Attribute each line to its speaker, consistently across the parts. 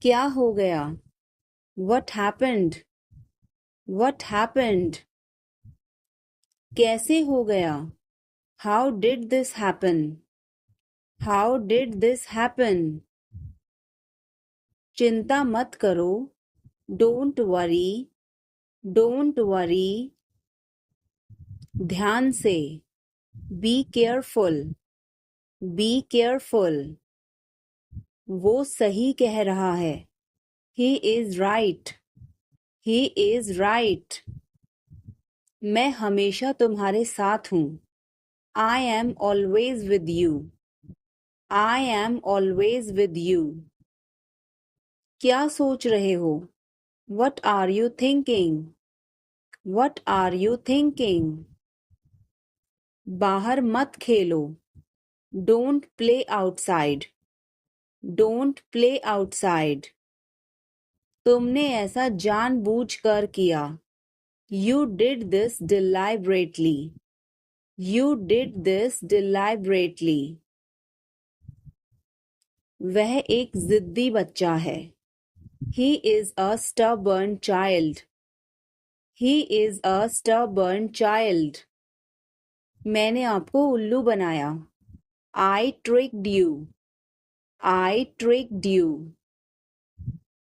Speaker 1: क्या हो गया? What happened? What happened? कैसे हो गया? How did this happen? How did this happen? चिंता मत करो. Don't worry. Don't worry. ध्यान से. Be careful. Be careful. वो सही कह रहा है. He is right. He is right. मैं हमेशा तुम्हारे साथ हूँ. I am always with you. I am always with you. क्या सोच रहे हो? What are you thinking? What are you thinking? बाहर मत खेलो. Don't play outside. Don't play outside. तुमने ऐसा जानबूझकर किया. You did this deliberately. You did this deliberately. वह एक जिद्दी बच्चा है. He is a stubborn child. He is a stubborn child. मैंने आपको उल्लू बनाया. I tricked you. I tricked you.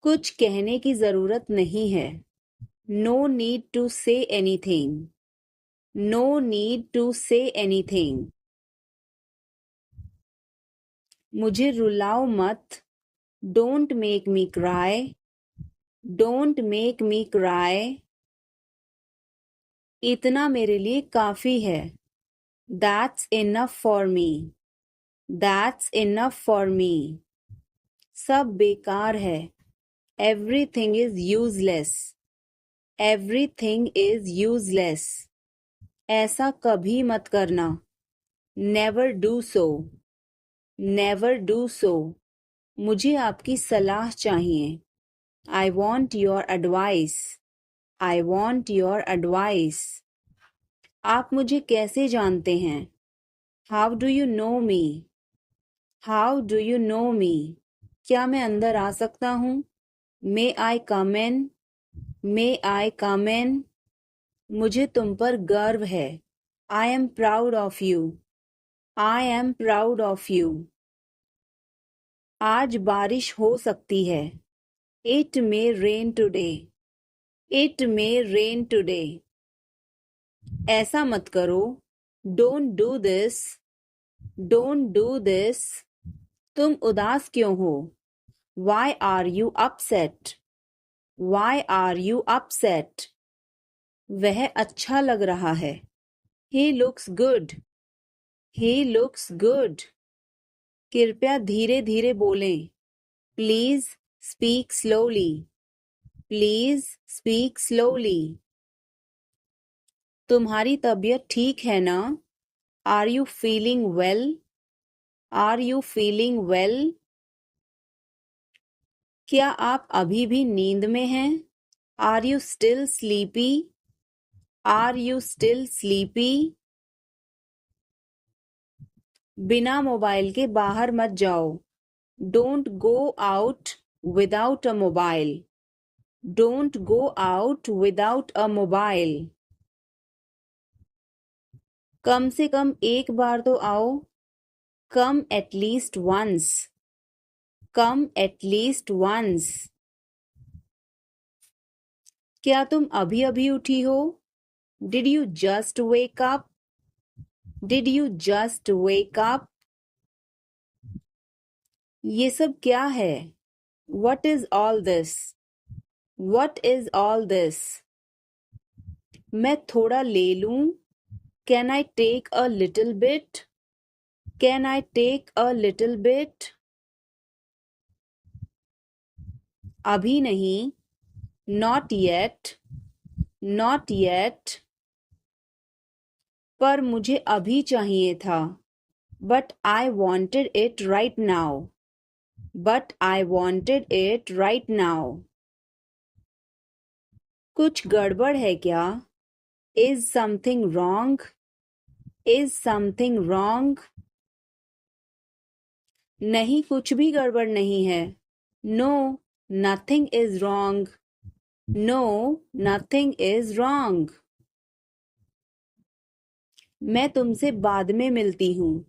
Speaker 1: कुछ कहने की जरूरत नहीं है. No need to say anything. No need to say anything. मुझे रुलाओ मत. Don't make me cry. Don't make me cry. इतना मेरे लिए काफी है. That's enough for me. That's enough for me. सब बेकार है. Everything is useless. Everything is useless. ऐसा कभी मत करना. Never do so. Never do so. मुझे आपकी सलाह चाहिए. I want your advice. I want your advice. आप मुझे कैसे जानते हैं? How do you know me? How do you know me? क्या मैं अंदर आ सकता हूँ? May I come in? May I come in? मुझे तुम पर गर्व है. I am proud of you. I am proud of you. आज बारिश हो सकती है. It may rain today. It may rain today. ऐसा मत करो. Don't do this. Don't do this. तुम उदास क्यों हो? Why are you upset? Why are you upset? वह अच्छा लग रहा है. He looks good. He looks good. कृपया धीरे धीरे बोलें. Please speak slowly. Please speak slowly. तुम्हारी तबीयत ठीक है ना? Are you feeling well? Are you feeling well? क्या आप अभी भी नींद में हैं? Are you still sleepy? Are you still sleepy? बिना मोबाइल के बाहर मत जाओ. Don't go out without a mobile. Don't go out without a mobile. कम से कम एक बार तो आओ. Come at least once. Come at least once. क्या तुम अभी अभी उठी हो? Did you just wake up? Did you just wake up? ये सब क्या है? What is all this? What is all this? मैं थोड़ा ले लूं? Can I take a little bit? Can I take a little bit? अभी नहीं. Not yet. Not yet. पर मुझे अभी चाहिए था. But I wanted it right now. But I wanted it right now. कुछ गड़बड़ है क्या? Is something wrong? Is something wrong? नहीं, कुछ भी गड़बड़ नहीं है. No, Nothing is wrong. No, nothing is wrong. मैं तुमसे बाद में मिलती हूँ.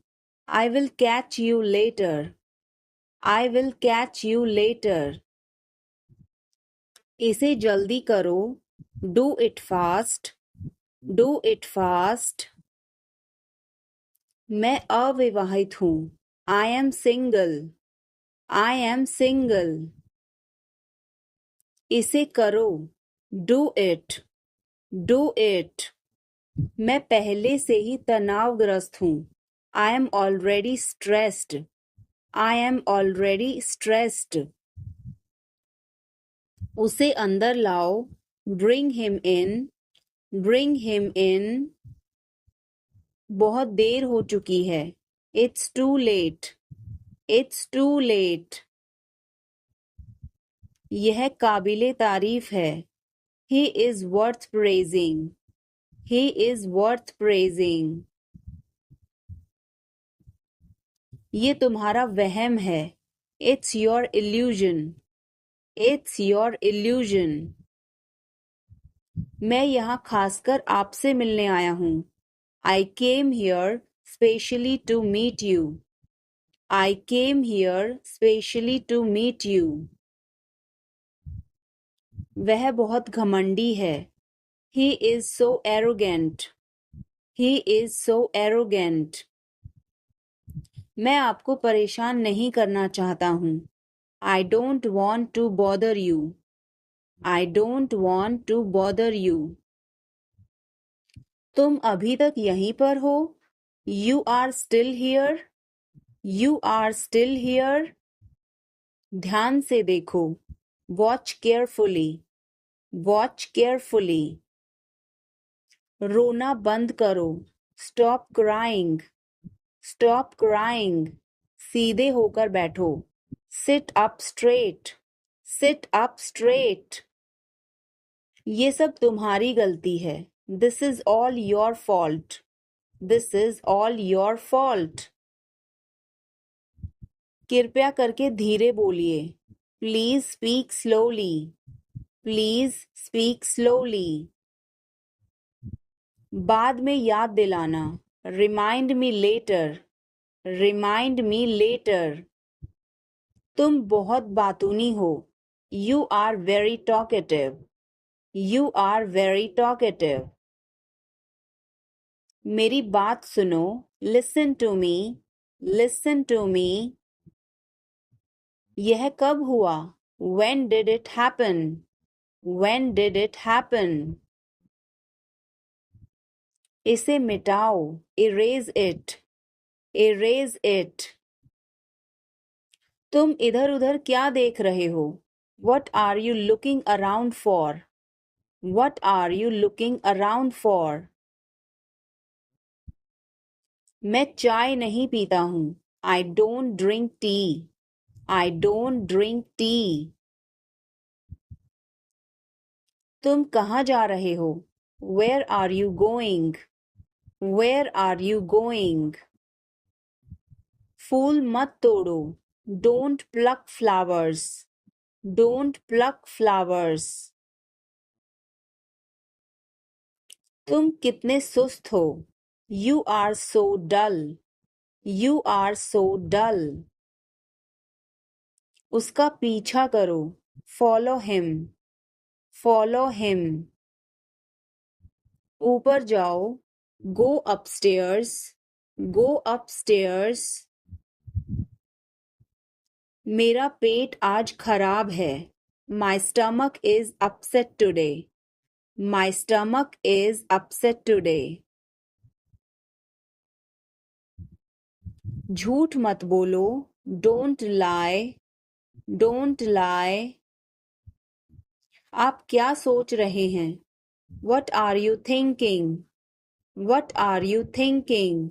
Speaker 1: I will catch you later. I will catch you later. इसे जल्दी करो. Do it fast. Do it fast. मैं अविवाहित हूँ. I am single. I am single. इसे करो. Do it. Do it. मैं पहले से ही तनावग्रस्त हूँ. I am already stressed. I am already stressed. उसे अंदर लाओ. Bring him in. Bring him in. बहुत देर हो चुकी है. It's too late. It's too late. यह काबिले तारीफ है. He is worth praising. He is worth praising. ये तुम्हारा वहम है. It's your illusion. It's your illusion. मैं यहाँ खासकर आपसे मिलने आया हूँ. I came here specially to meet you. I came here specially to meet you. वह बहुत घमंडी है. He is so arrogant. He is so arrogant. मैं आपको परेशान नहीं करना चाहता हूँ. I don't want to bother you. I don't want to bother you. तुम अभी तक यहीं पर हो? You are still here. You are still here. ध्यान से देखो. Watch carefully. Watch carefully. रोना बंद करो. Stop crying. Stop crying. सीधे होकर बैठो. Sit up straight. Sit up straight. ये सब तुम्हारी गलती है. This is all your fault. This is all your fault. कृपया करके धीरे बोलिए. Please speak slowly. Please speak slowly. बाद में याद दिलाना. Remind me later. Remind me later. तुम बहुत बातूनी हो. You are very talkative. You are very talkative. मेरी बात सुनो. Listen to me. Listen to me. यह कब हुआ? When did it happen? When did it happen? इसे मिटाओ. Erase it. Erase it. तुम इधर उधर क्या देख रहे हो? What are you looking around for? What are you looking around for? मैं चाय नहीं पीता हूँ. I don't drink tea. I don't drink tea. तुम कहाँ जा रहे हो? Where are you going? Where are you going? फूल मत तोड़ो. Don't pluck flowers. Don't pluck flowers. तुम कितने सुस्त हो. You are so dull. You are so dull. उसका पीछा करो. Follow him. Follow him. ऊपर जाओ. Go upstairs. Go upstairs. मेरा पेट आज खराब है. My stomach is upset today. My stomach is upset today. झूठ मत बोलो. Don't lie. Don't lie. आप क्या सोच रहे हैं? What are you thinking? What are you thinking?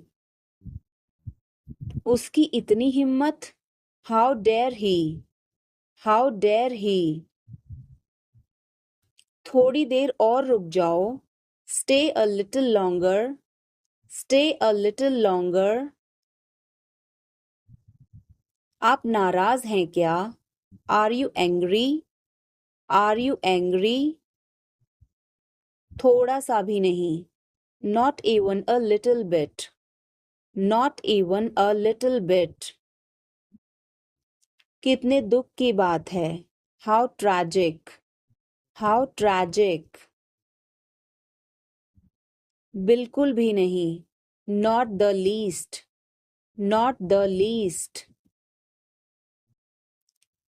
Speaker 1: उसकी इतनी हिम्मत. How dare he? How dare he? थोड़ी देर और रुक जाओ. Stay a little longer. Stay a little longer. आप नाराज हैं क्या? Are you angry? Are you angry? थोड़ा सा भी नहीं. Not even a little bit. Not even a little bit. कितने दुख की बात है. How tragic. How tragic. बिल्कुल भी नहीं. Not the least. Not the least.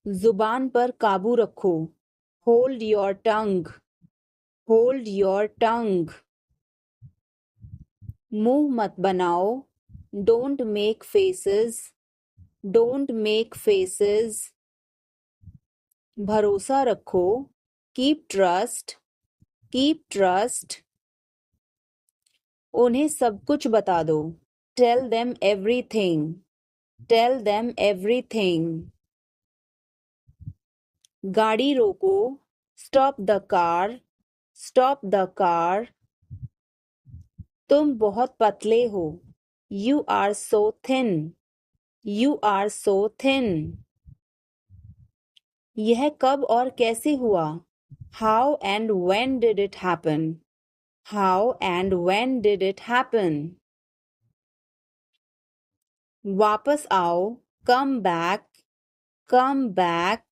Speaker 1: जुबान पर काबू रखो. Hold your tongue. Hold your tongue. मुंह मत बनाओ. Don't make faces. Don't make faces. भरोसा रखो. Keep trust. Keep trust. उन्हें सब कुछ बता दो. Tell them everything. Tell them everything. गाड़ी रोको. Stop the car. Stop the car. तुम बहुत पतले हो. You are so thin. You are so thin. यह कब और कैसे हुआ? How and when did it happen? How and when did it happen? वापस आओ. Come back. Come back.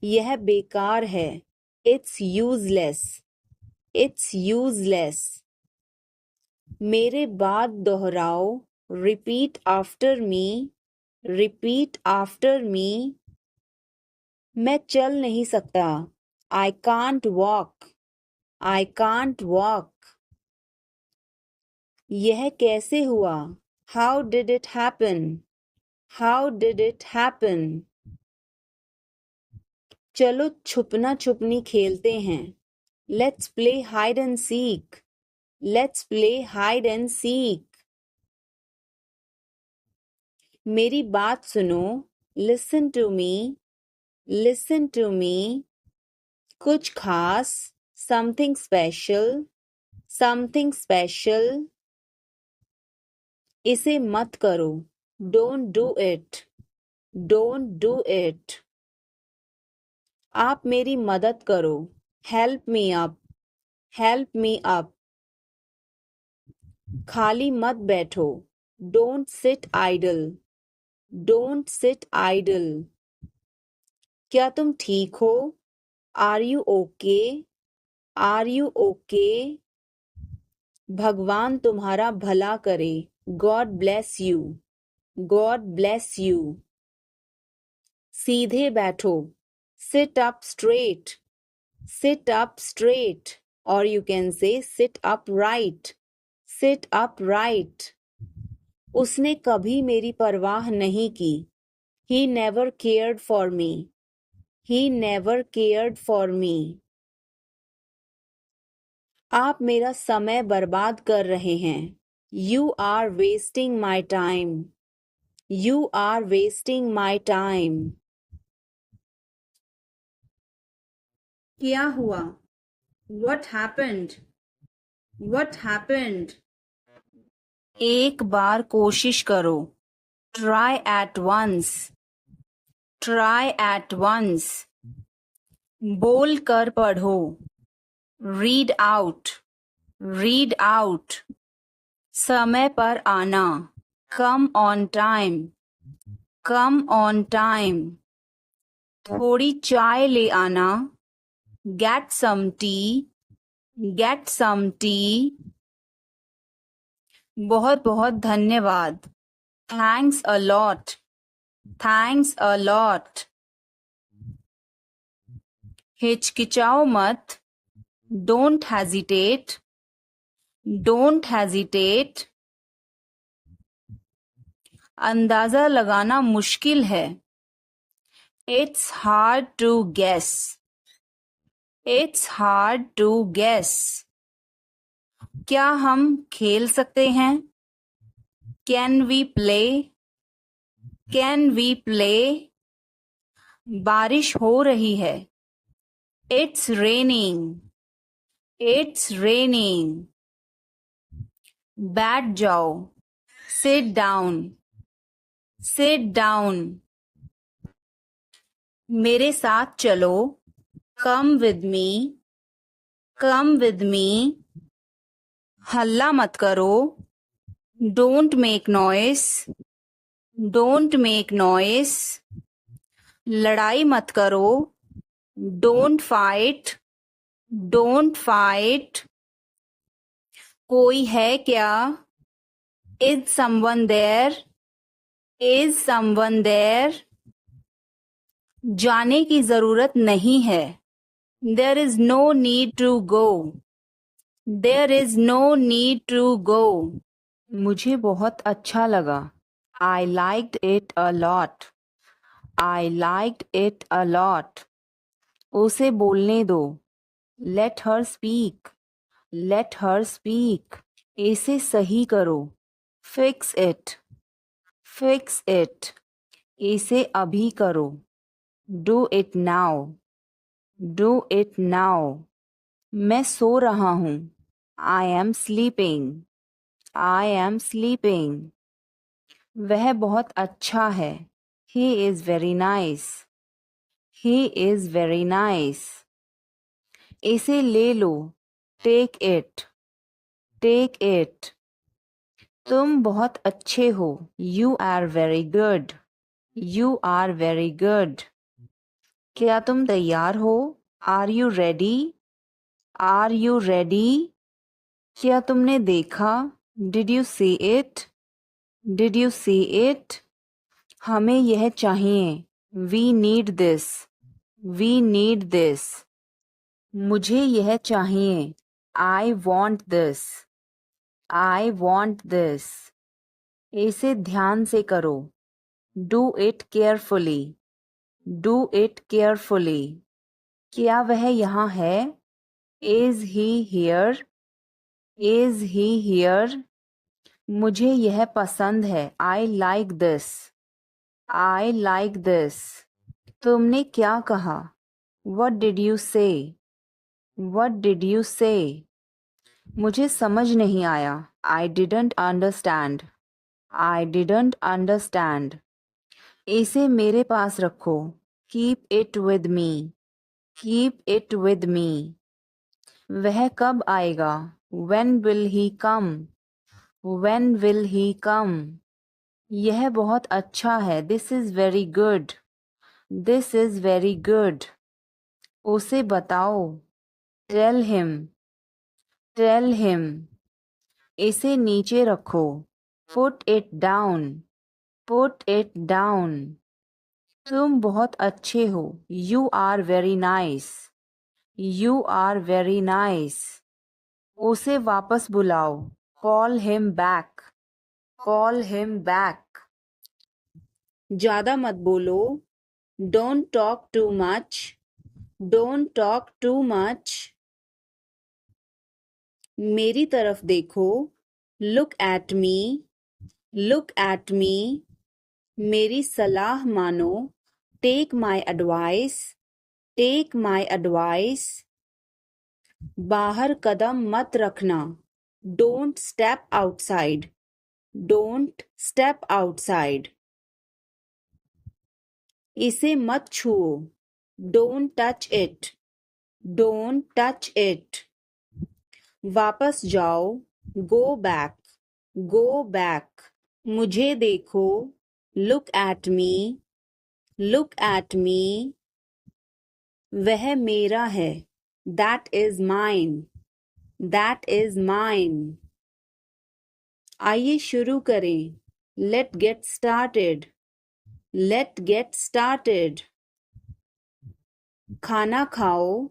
Speaker 1: यह बेकार है. It's useless. It's useless. मेरे बाद दोहराओ. Repeat after me. Repeat after me. मैं चल नहीं सकता. I can't walk. I can't walk. यह कैसे हुआ? How did it happen? How did it happen? चलो छुपना छुपनी खेलते हैं. Let's play hide and seek. Let's play hide and seek. मेरी बात सुनो. Listen to me. Listen to me. कुछ खास. Something special. Something special. इसे मत करो. Don't do it. Don't do it. आप मेरी मदद करो. Help me up. Help me up. खाली मत बैठो. Don't sit idle. Don't sit idle. क्या तुम ठीक हो? Are you okay? Are you okay? भगवान तुम्हारा भला करे. God bless you. God bless you. सीधे बैठो. Sit up straight. Sit up straight. Or you can say sit upright. Sit upright. उसने कभी मेरी परवाह नहीं की. He never cared for me. He never cared for me. आप मेरा समय बर्बाद कर रहे हैं. You are wasting my time. You are wasting my time. क्या हुआ? What happened? What happened? एक बार कोशिश करो. Try at once. Try at once. बोल कर पढ़ो. Read out. Read out. समय पर आना. Come on time. Come on time. थोड़ी चाय ले आना. Get some tea. Get some tea. बहुत बहुत धन्यवाद. Thanks a lot. Thanks a lot. हिचकिचाओ मत. Don't hesitate. Don't hesitate. अंदाजा लगाना मुश्किल है. It's hard to guess. It's hard to guess. क्या हम खेल सकते हैं? Can we play? Can we play? बारिश हो रही है. It's raining. It's raining. बैठ जाओ. Sit down. Sit down. मेरे साथ चलो, come with me, come with me. हल्ला मत करो, don't make noise, don't make noise. लड़ाई मत करो, डोंट फाइट, डोंट फाइट। कोई है क्या, is someone there, is someone there. जाने की जरूरत नहीं है, there is no need to go, there is no need to go. मुझे बहुत अच्छा लगा, I liked it a lot, I liked it a lot. उसे बोलने दो, let her speak, let her speak. इसे सही करो, फिक्स इट, फिक्स इट। इसे अभी करो, do it now, do it now. मैं सो रहा हूँ, I am sleeping, I am sleeping. वह बहुत अच्छा है, he is very nice, he is very nice. इसे ले लो, टेक इट, टेक इट। तुम बहुत अच्छे हो, you are very good, you are very good. क्या तुम तैयार हो, are you ready, are you ready. क्या तुमने देखा, did you see it, did you see it. हमें यह चाहिए, we need this, we need this. मुझे यह चाहिए, I want this, I want this. इसे ध्यान से करो, do it carefully, do it carefully. क्या वह यहाँ है, is he here, is he here. मुझे यह पसंद है, I like this, I like this. तुमने क्या कहा, what did you say, what did you say. मुझे समझ नहीं आया, I didn't understand, I didn't understand. इसे मेरे पास रखो, keep it with me, keep it with me. वह कब आएगा, when will he come, when will he come. यह बहुत अच्छा है, this is very good, this is very good. उसे बताओ, टेल हिम, टेल हिम। इसे नीचे रखो, put it down, put it down. तुम बहुत अच्छे हो, you are very nice, you are very nice. उसे वापस बुलाओ, call him back, call him back. ज्यादा मत बोलो, don't talk too much, don't talk too much. मेरी तरफ देखो, look at me, look at me. मेरी सलाह मानो, take my advice, take my advice. बाहर कदम मत रखना, don't step outside, don't step outside. इसे मत छुओ, don't touch it, don't touch it. वापस जाओ, गो बैक, गो बैक। मुझे देखो, look at me, look at me. वह मेरा है, that is mine, that is mine. आइए शुरू करें, let get started, let get started. खाना खाओ,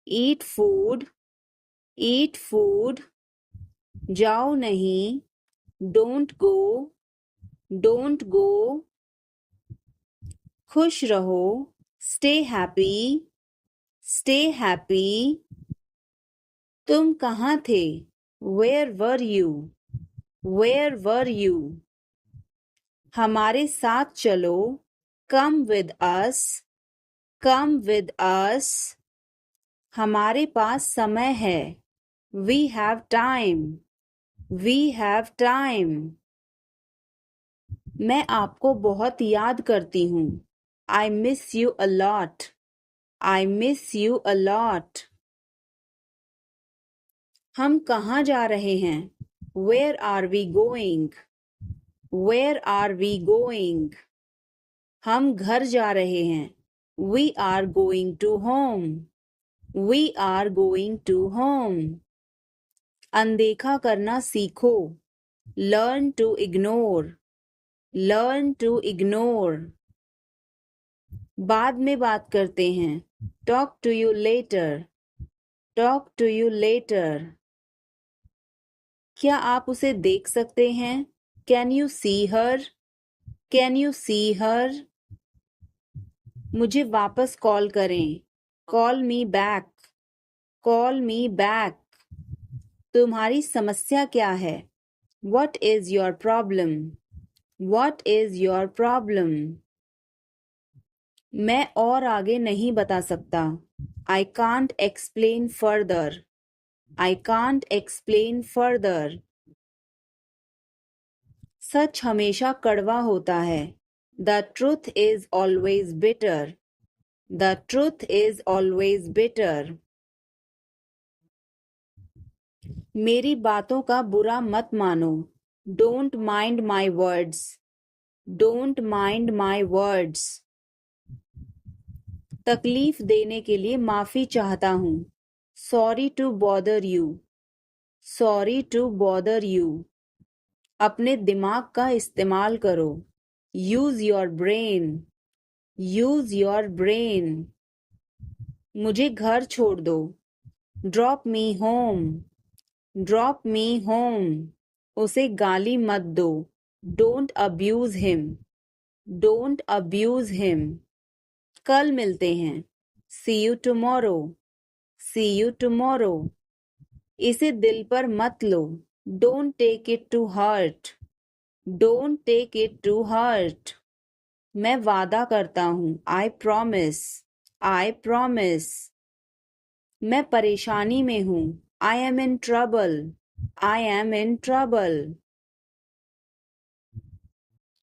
Speaker 1: ईट फूड, ईट फूड। जाओ नहीं, डोंट गो, डोंट गो। खुश रहो, स्टे हैप्पी, स्टे हैप्पी। तुम कहाँ थे, where were you, where were you. हमारे साथ चलो, come with us, come with us. हमारे पास समय है, we have time, we have time. मैं आपको बहुत याद करती हूँ, I miss you a lot. I miss you a lot. हम कहाँ जा रहे हैं? Where are we going? Where are we going? हम घर जा रहे हैं. We are going to home. We are going to home. अनदेखा करना सीखो. Learn to ignore. Learn to ignore. बाद में बात करते हैं. Talk to you later. Talk to you later. क्या आप उसे देख सकते हैं? Can you see her? Can you see her? मुझे वापस कॉल करें. Call me back. Call me back. तुम्हारी समस्या क्या है? What is your problem? What is your problem? मैं और आगे नहीं बता सकता. I can't explain further. I can't explain further. सच हमेशा कड़वा होता है. The truth is always bitter. The truth is always bitter. मेरी बातों का बुरा मत मानो. Don't mind my words. Don't mind my words. तकलीफ देने के लिए माफी चाहता हूँ. Sorry to bother you. Sorry to bother you. अपने दिमाग का इस्तेमाल करो. Use your brain. Use your brain. मुझे घर छोड़ दो. Drop me home. Drop me home. उसे गाली मत दो. Don't abuse him. Don't abuse him. कल मिलते हैं. See you tomorrow. See you tomorrow. इसे दिल पर मत लो. Don't take it to heart. Don't take it to heart. मैं वादा करता हूँ. I promise. I promise. मैं परेशानी में हूँ. I am in trouble. I am in trouble.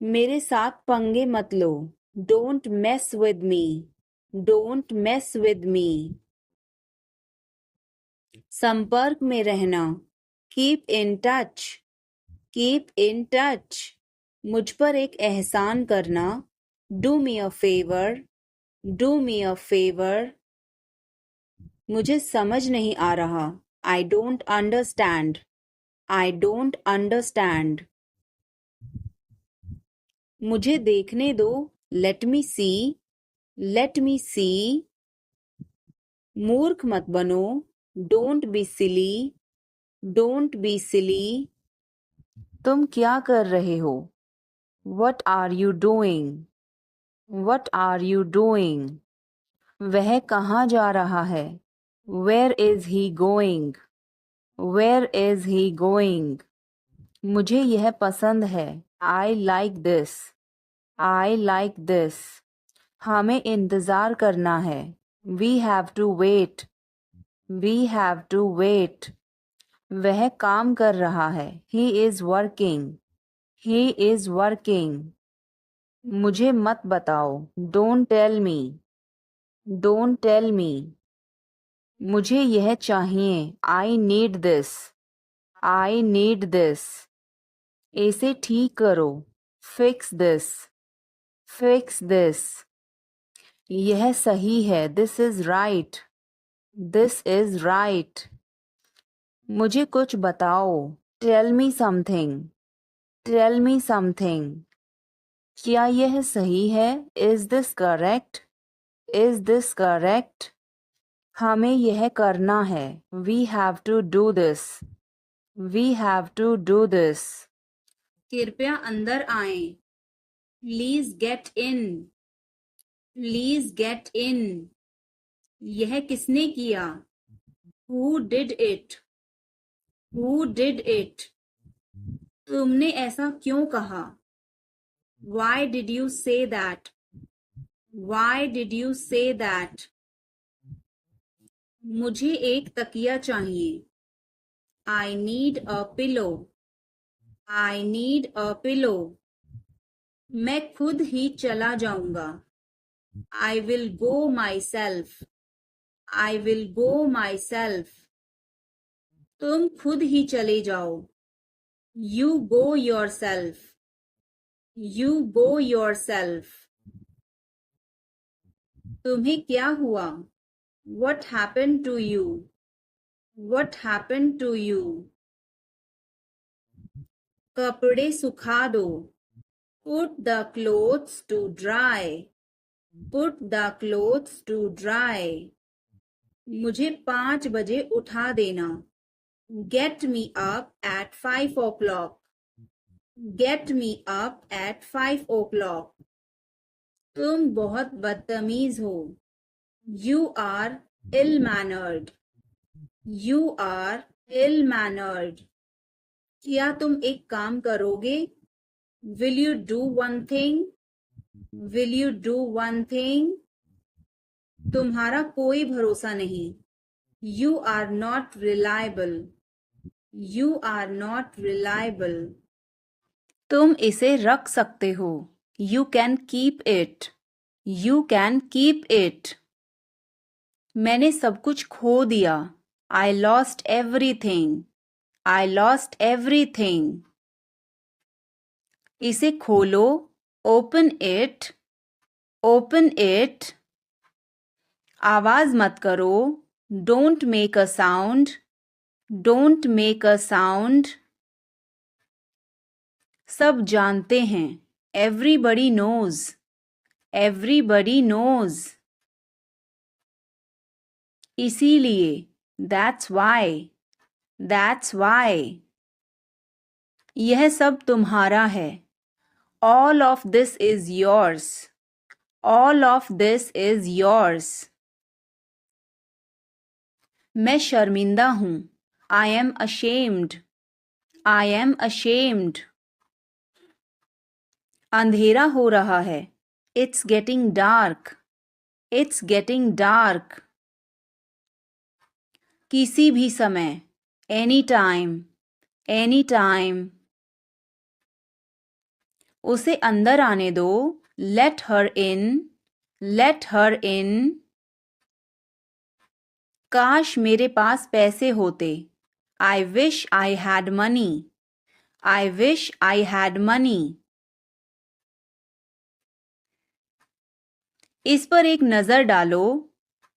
Speaker 1: मेरे साथ पंगे मत लो. Don't mess with me. Don't mess with me. संपर्क में रहना. Keep in touch. Keep in touch. मुझ पर एक एहसान करना. Do me a favor. Do me a favor. मुझे समझ नहीं आ रहा. I don't understand. I don't understand. मुझे देखने दो. Let me see. Let me see. मूर्ख मत बनो. Don't be silly. Don't be silly. तुम क्या कर रहे हो? What are you doing? What are you doing? वह कहाँ जा रहा है? Where is he going? Where is he going? मुझे यह पसंद है. I like this. I like this. हमें इंतज़ार करना है. We have to wait. We have to wait. वह काम कर रहा है. He is working. He is working. मुझे मत बताओ. Don't tell me. Don't tell me. मुझे यह चाहिए. I need this. I need this. इसे ठीक करो. Fix this. Fix this. यह सही है. This is right. This is right. मुझे कुछ बताओ. Tell me something. Tell me something. क्या यह सही है? Is this correct? Is this correct? हमें यह करना है. We have to do this. We have to do this. कृपया अंदर आएं. Please get in. Please get in. यह किसने किया? Who did it? Who did it? तुमने ऐसा क्यों कहा? Why did you say that? Why did you say that? मुझे एक तकिया चाहिए. I need a pillow. I need a pillow. मैं खुद ही चला जाऊंगा. I will go myself. I will go myself. तुम खुद ही चले जाओ. You go yourself. You go yourself. तुम्हें क्या हुआ? What happened to you? What happened to you? कपड़े सुखा दो. Put the clothes to dry. Put the clothes to dry. मुझे 5 बजे उठा देना. Get me up at 5 o'clock. Get me up at 5 o'clock. तुम बहुत बदतमीज हो. You are ill-mannered. You are ill-mannered. क्या तुम एक काम करोगे? Will you do one thing? Will you do one thing? तुम्हारा कोई भरोसा नहीं. You are not reliable. You are not reliable. तुम इसे रख सकते हो. You can keep it. You can keep it. मैंने सब कुछ खो दिया. I lost everything. I lost everything. इसे खोलो. Open it. Open it. आवाज मत करो. Don't make a sound. Don't make a sound. सब जानते हैं. Everybody knows. Everybody knows. इसीलिए. That's why. That's why. यह सब तुम्हारा है. All of this is yours. All of this is yours. मैं शर्मिंदा हूँ. I am ashamed. I am ashamed. अंधेरा हो रहा है. It's getting dark. It's getting dark. किसी भी समय. Anytime. Anytime. उसे अंदर आने दो. Let her in. Let her in. काश मेरे पास पैसे होते. I wish I had money. I wish I had money. इस पर एक नज़र डालो.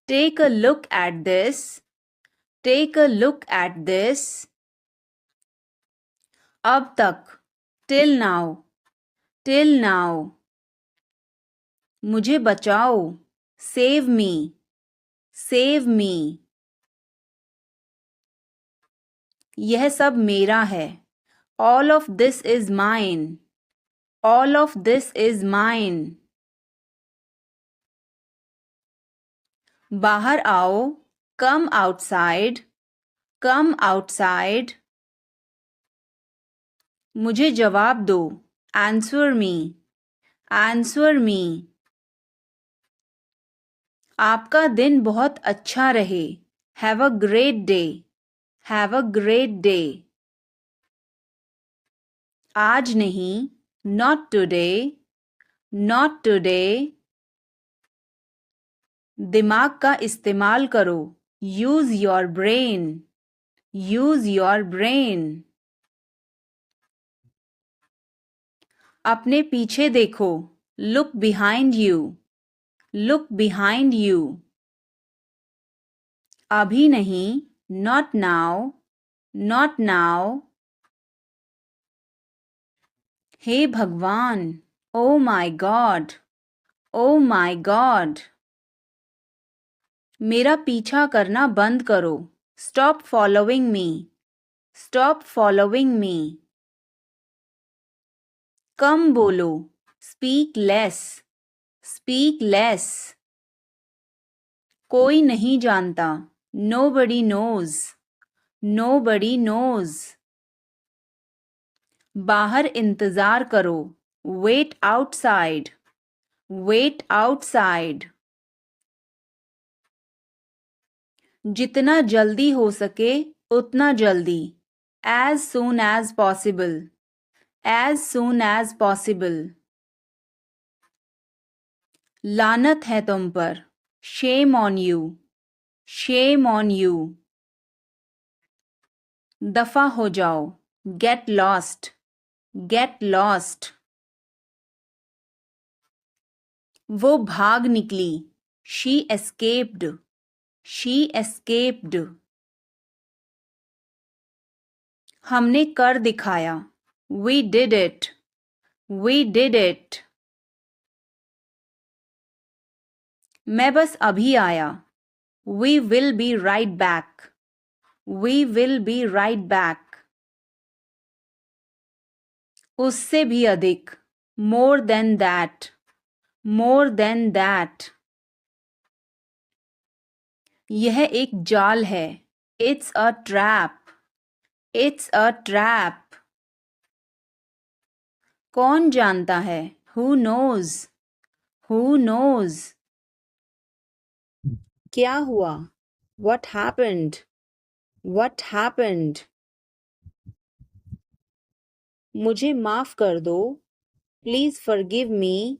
Speaker 1: Take a look at this. Take a look at this. अब तक. Till now. Till now. मुझे बचाओ. Save me. Save me. यह सब मेरा है. All of this is mine. All of this is mine. बाहर आओ. Come outside. Come outside. मुझे जवाब दो. Answer me. Answer me. आपका दिन बहुत अच्छा रहे. Have a great day. Have a great day. आज नहीं. Not today. Not today. दिमाग का इस्तेमाल करो. Use your brain. Use your brain. अपने पीछे देखो. Look behind you. Look behind you. अभी नहीं. Not now. Not now. हे भगवान. Oh my God. Oh my God. मेरा पीछा करना बंद करो. Stop following me. Stop following me. कम बोलो. Speak less. Speak less. कोई नहीं जानता. Nobody knows. Nobody knows. बाहर इंतजार करो. Wait outside. Wait outside. जितना जल्दी हो सके उतना जल्दी. As soon as possible. As soon as possible. लानत है तुम पर। Shame on you. Shame on you. दफा हो जाओ। Get lost. Get lost. वो भाग निकली। She escaped. She escaped. हमने कर दिखाया। We did it. We did it. मैं बस अभी आया। We will be right back. We will be right back. उससे भी अधिक। More than that. More than that. यह एक जाल है। It's a trap. It's a trap. कौन जानता है? Who knows. Who knows. क्या हुआ? What happened? What happened? मुझे माफ कर दो। Please forgive me.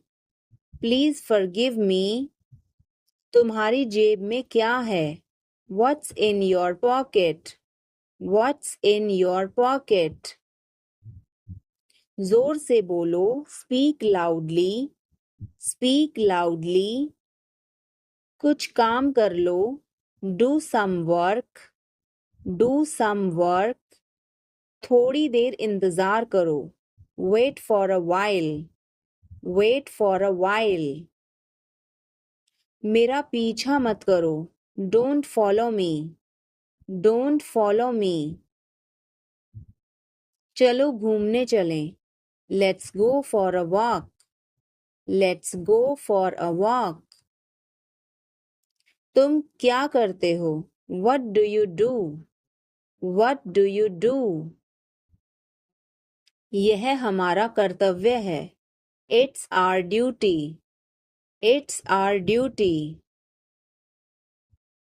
Speaker 1: Please forgive me. तुम्हारी जेब में क्या है? What's in your pocket? What's in your pocket? जोर से बोलो। Speak loudly. Speak loudly. कुछ काम कर लो। Do some work. Do some work. थोड़ी देर इंतजार करो। Wait for a while. Wait for a while. मेरा पीछा मत करो। Don't follow me. Don't follow me. चलो घूमने चलें। Let's go for a walk. Let's go for a walk. तुम क्या करते हो? What do you do? What do you do? यह हमारा कर्तव्य है। It's our duty. It's our duty.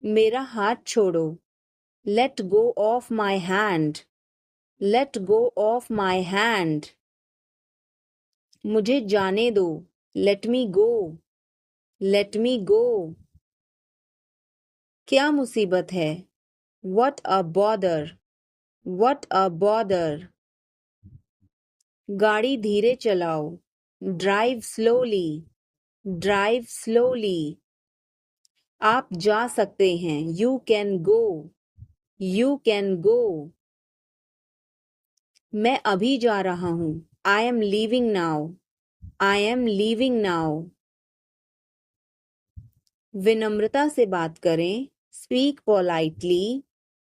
Speaker 1: मेरा हाथ छोड़ो। Let go of my hand. Let go of my hand. मुझे जाने दो। Let me go. Let me go. क्या मुसीबत है? What a bother. What a bother. गाड़ी धीरे चलाओ। Drive slowly. Drive slowly. आप जा सकते हैं। You can go. You can go. मैं अभी जा रहा हूँ। I am leaving now. I am leaving now. विनम्रता से बात करें। Speak politely.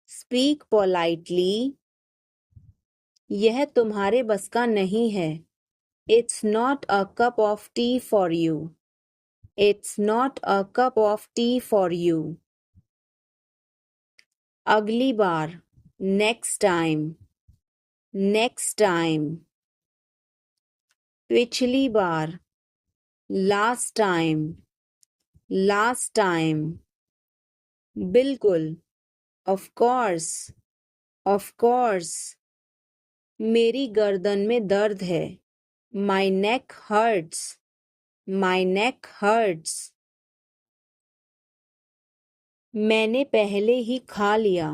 Speaker 1: Speak politely. यह तुम्हारे बस का नहीं है। It's not a cup of tea for you. It's not a cup of tea for you. अगली बार। Next time. Next time. पिछली बार। Last time. Last time. बिल्कुल। Of course. Of course. मेरी गर्दन में दर्द है। My neck hurts. My neck hurts. मैंने पहले ही खा लिया।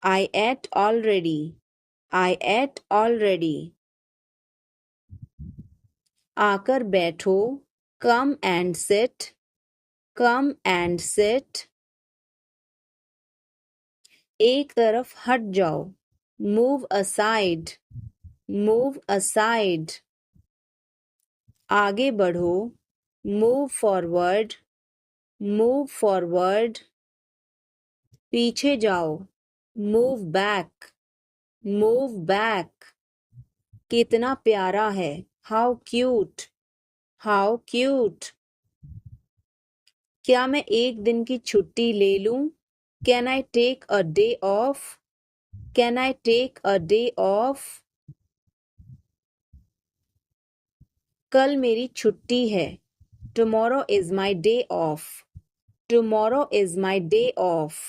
Speaker 1: I ate already. I ate already. आकर बैठो। Come and sit. Come and sit. एक तरफ हट जाओ। Move aside. Move aside. आगे बढ़ो। Move forward. Move forward. पीछे जाओ। Move back. Move back. कितना प्यारा है। How cute. How cute. क्या मैं एक दिन की छुट्टी ले लूं? Can I take a day off? Can I take a day off? कल मेरी छुट्टी है। Tomorrow is my day off. Tomorrow is my day off.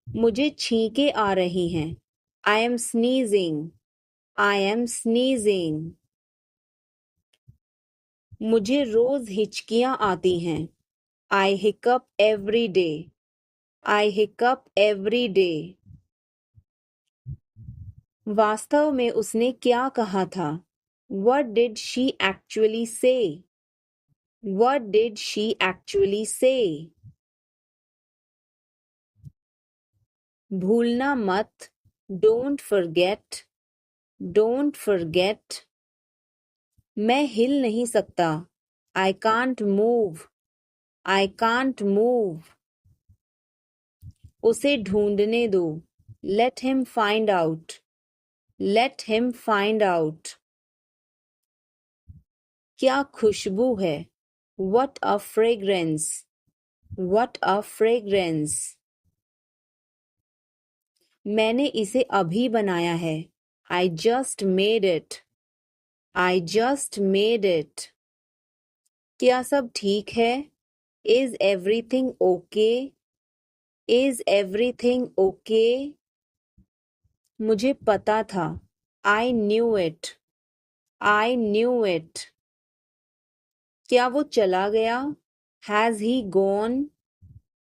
Speaker 1: मुझे छींकें आ रही हैं। I am sneezing. I am sneezing. मुझे रोज हिचकियां आती हैं. I hiccup every day. I hiccup every day. वास्तव में उसने क्या कहा था? What did she actually say? What did she actually say? भूलना मत. Don't forget. Don't forget. मैं हिल नहीं सकता. I can't move. I can't move. उसे ढूंढने दो. Let him find out. Let him find out. क्या खुशबू है. What a fragrance. What a fragrance. मैंने इसे अभी बनाया है. I just made it. I just made it. क्या सब ठीक है? Is everything okay? Is everything okay? मुझे पता था. I knew it. I knew it. क्या वो चला गया? Has he gone?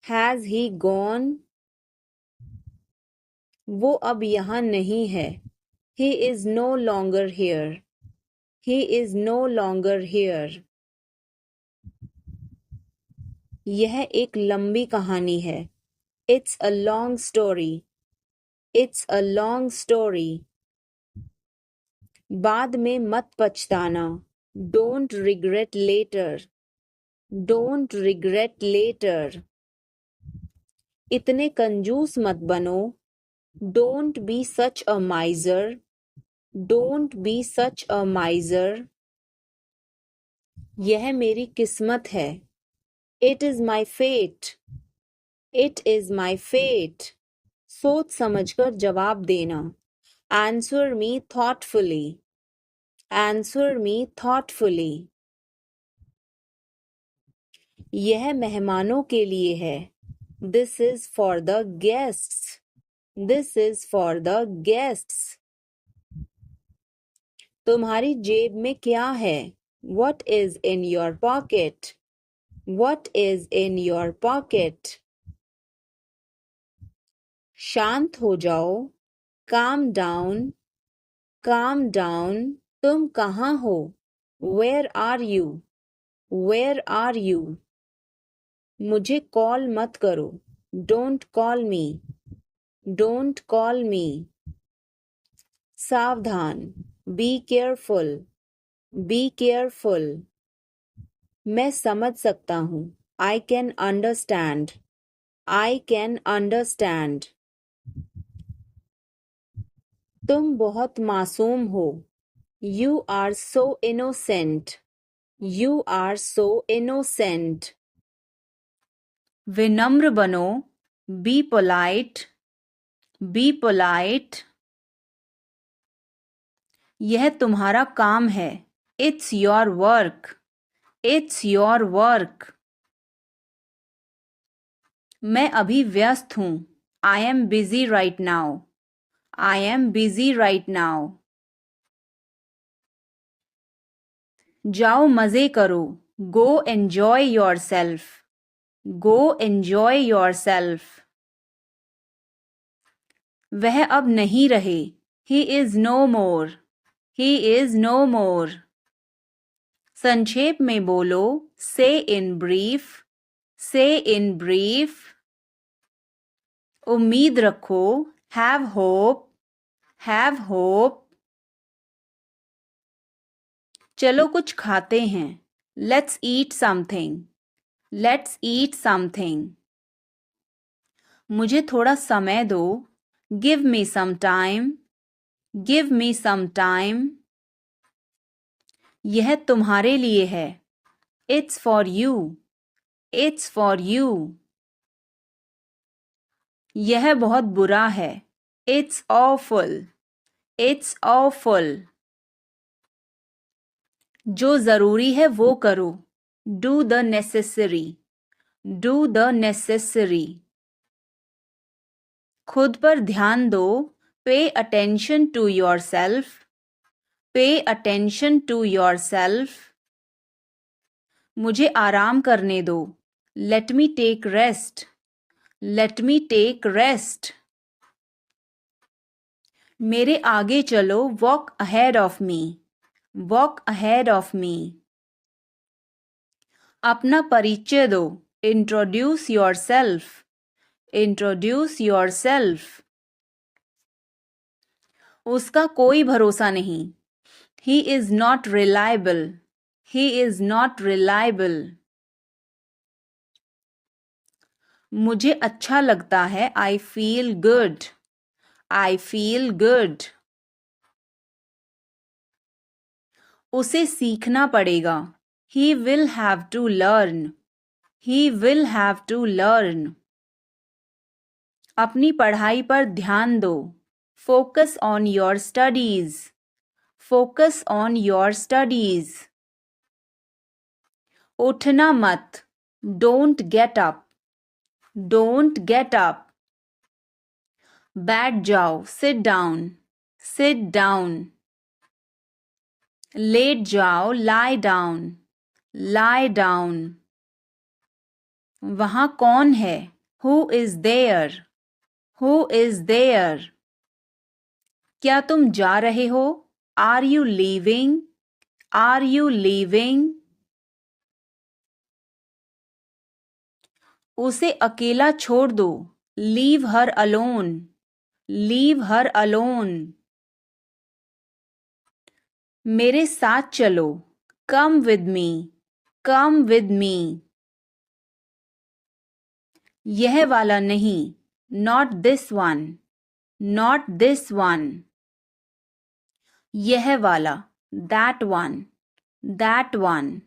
Speaker 1: Has he gone? वो अब यहाँ नहीं है. He is no longer here. He is no longer here. यह एक लंबी कहानी है. It's a long story. It's a long story. बाद में मत पछताना. Don't regret later. Don't regret later. इतने कंजूस मत बनो. Don't be such a miser. Don't be such a miser. यह मेरी किस्मत है. It is my fate. It is my fate. सोच समझकर जवाब देना. Answer me thoughtfully. Answer me thoughtfully. यह मेहमानों के लिए है. This is for the guests. This is for the guests. तुम्हारी जेब में क्या है? What is in your pocket? What is in your pocket? शांत हो जाओ. Calm down. Calm down. तुम कहाँ हो? Where are you? Where are you? मुझे कॉल मत करो. Don't call me. Don't call me. सावधान. Be careful. Be careful. मैं समझ सकता हूँ. I can understand. I can understand. तुम बहुत मासूम हो. You are so innocent. You are so innocent. विनम्र बनो. Be polite. Be polite. यह तुम्हारा काम है. It's your work. It's your work. मैं अभी व्यस्त हूँ. I am busy right now. I am busy right now. जाओ मजे करो. Go enjoy yourself. Go enjoy yourself. वह अब नहीं रहे. He is no more. He is no more. संक्षेप में बोलो. Say in brief. Say in brief. उम्मीद रखो. Have hope. Have hope. चलो कुछ खाते हैं. Let's eat something. Let's eat something. मुझे थोड़ा समय दो. Give me some time. Give me some time. यह तुम्हारे लिए है. It's for you. It's for you. यह बहुत बुरा है. It's awful. It's awful. जो जरूरी है वो करो. Do the necessary. Do the necessary. खुद पर ध्यान दो. Pay attention to yourself. Pay attention to yourself. मुझे आराम करने दो. Let me take rest. Let me take rest. मेरे आगे चलो. Walk ahead of me. Walk ahead of me. अपना परिचय दो. Introduce yourself. Introduce yourself. उसका कोई भरोसा नहीं. He is not reliable. He is not reliable. मुझे अच्छा लगता है. I feel good. I feel good. उसे सीखना पड़ेगा. He will have to learn. He will have to learn. अपनी पढ़ाई पर ध्यान दो. Focus on your studies. Focus on your studies. उठना मत. Don't get up. Don't get up. बैठ जाओ. Sit down. Sit down. लेट जाओ. Lie down. Lie down. वहाँ कौन है? Who is there? Who is there? क्या तुम जा रहे हो? Are you leaving? Are you leaving? उसे अकेला छोड़ दो. Leave her alone. Leave her alone. मेरे साथ चलो. Come with me. Come with me. यह वाला नहीं. Not this one. Not this one. यह वाला. That one. That one.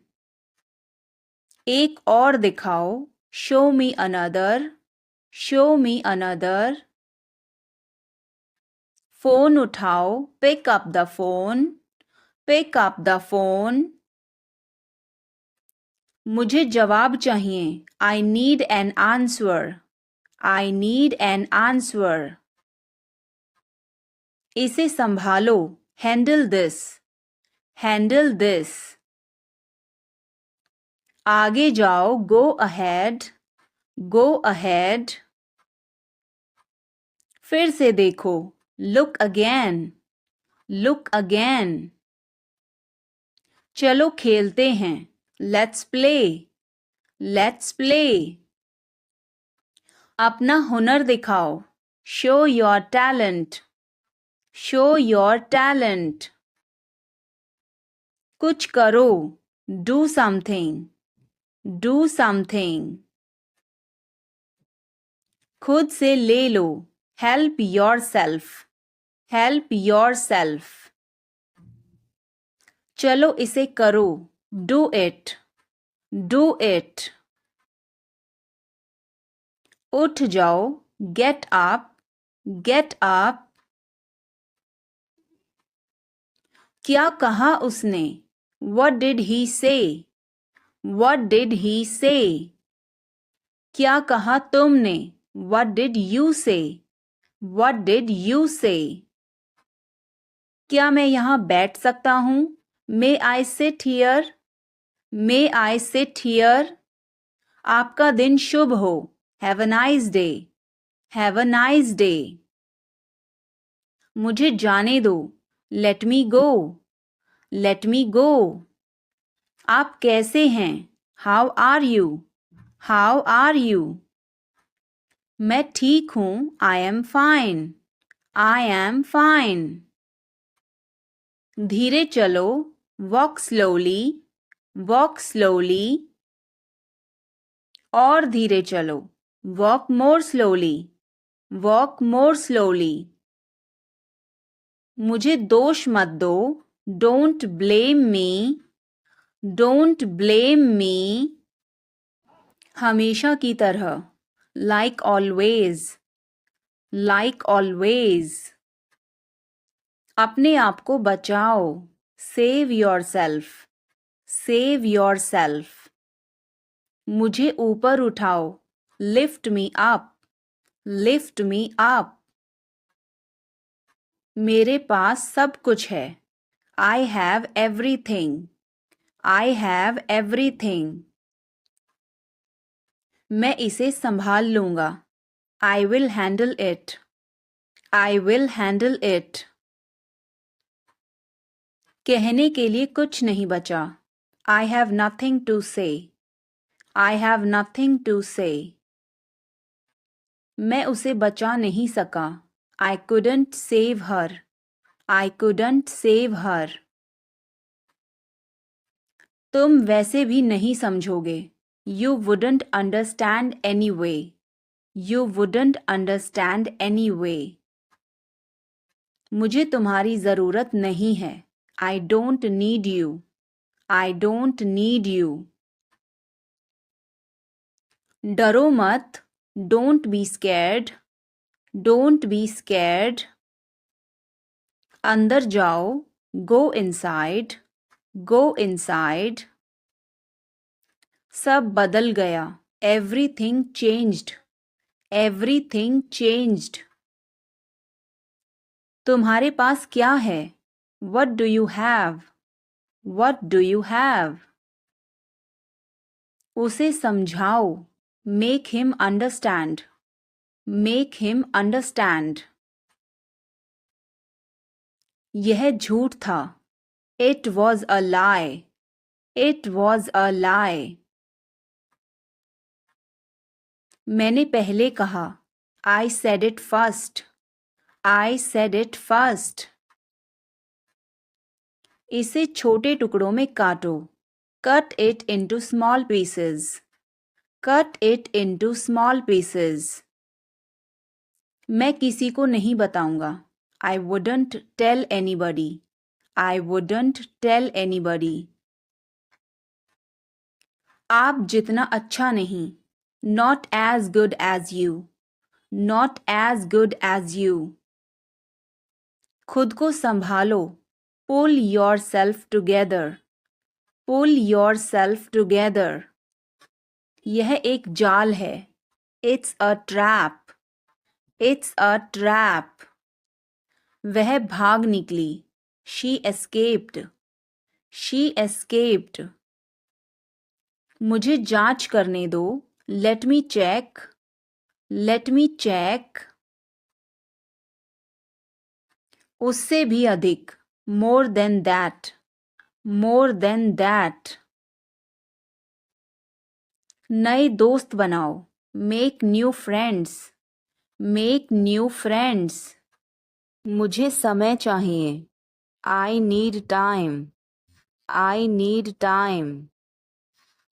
Speaker 1: एक और दिखाओ. Show me another. Show me another. Phone उठाओ. Pick up the phone. Pick up the phone. मुझे जवाब चाहिए. I need an answer. I need an answer. इसे संभालो. Handle this. Handle this. आगे जाओ. Go ahead. Go ahead. फिर से देखो. Look again. Look again. चलो खेलते हैं. Let's play. Let's play. अपना हुनर दिखाओ. Show your talent. Show your talent. कुछ करो. Do something. Do something. खुद से ले लो. Help yourself. Help yourself. चलो इसे करो. Do it. Do it. उठ जाओ. Get up. Get up. क्या कहा उसने? What did he say? What did he say? क्या कहा तुमने? What did you say? What did you say? क्या मैं यहाँ बैठ सकता हूँ? May I sit here? May I sit here? आपका दिन शुभ हो. Have a nice day. Have a nice day. मुझे जाने दो. Let me go. Let me go. आप कैसे हैं? How are you? How are you? मैं ठीक हूँ. I am fine. I am fine. धीरे चलो. Walk slowly. Walk slowly. और धीरे चलो. Walk more slowly. Walk more slowly. मुझे दोष मत दो. Don't blame me. Don't blame me. हमेशा की तरह. Like always. Like always. अपने आप को बचाओ. Save yourself. Save yourself. मुझे ऊपर उठाओ. Lift me up. Lift me up. मेरे पास सब कुछ है. I have everything. I have everything. मैं इसे संभाल लूंगा. I will handle it. I will handle it. कहने के लिए कुछ नहीं बचा. I have nothing to say. I have nothing to say. मैं उसे बचा नहीं सका. I couldn't save her. I couldn't save her. तुम वैसे भी नहीं समझोगे. You wouldn't understand anyway. You wouldn't understand anyway. मुझे तुम्हारी ज़रूरत नहीं है. I don't need you. I don't need you. डरो मत. Don't be scared. Don't be scared. अंदर जाओ. Go inside. Go inside. सब बदल गया. Everything changed. Everything changed. तुम्हारे पास क्या है? What do you have? What do you have? उसे समझाओ. Make him understand. Make him understand. यह झूठ था. It was a lie. It was a lie. मैंने पहले कहा. I said it first. I said it first. इसे छोटे टुकड़ों में काटो. Cut it into small pieces. Cut it into small pieces. मैं किसी को नहीं बताऊंगा. I wouldn't tell anybody. I wouldn't tell anybody. आप जितना अच्छा नहीं. Not as good as you. Not as good as you. खुद को संभालो. Pull yourself together. Pull yourself together. यह एक जाल है. It's a trap. It's a trap. वह भाग निकली. She escaped. She escaped. मुझे जांच करने दो. Let me check. Let me check. उससे भी अधिक. More than that. More than that. नए दोस्त बनाओ. Make new friends. Make new friends. मुझे समय चाहिए. I need time. I need time.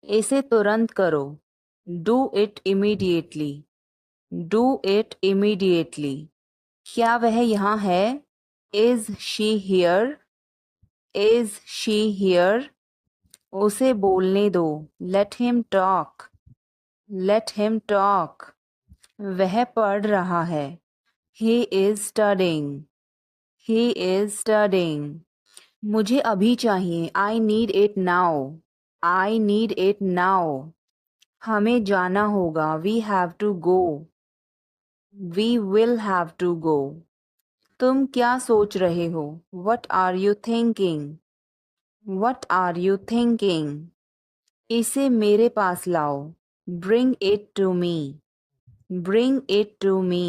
Speaker 1: इसे तुरंत करो. Do it immediately. Do it immediately. क्या वह यहाँ है? Is she here? Is she here? उसे बोलने दो. Let him talk. Let him talk. वह पढ़ रहा है. He is studying. He is studying. मुझे अभी चाहिए. I need it now. I need it now. हमें जाना होगा. We have to go. We will have to go. तुम क्या सोच रहे हो? What are you thinking? What are you thinking? इसे मेरे पास लाओ. Bring it to me. Bring it to me.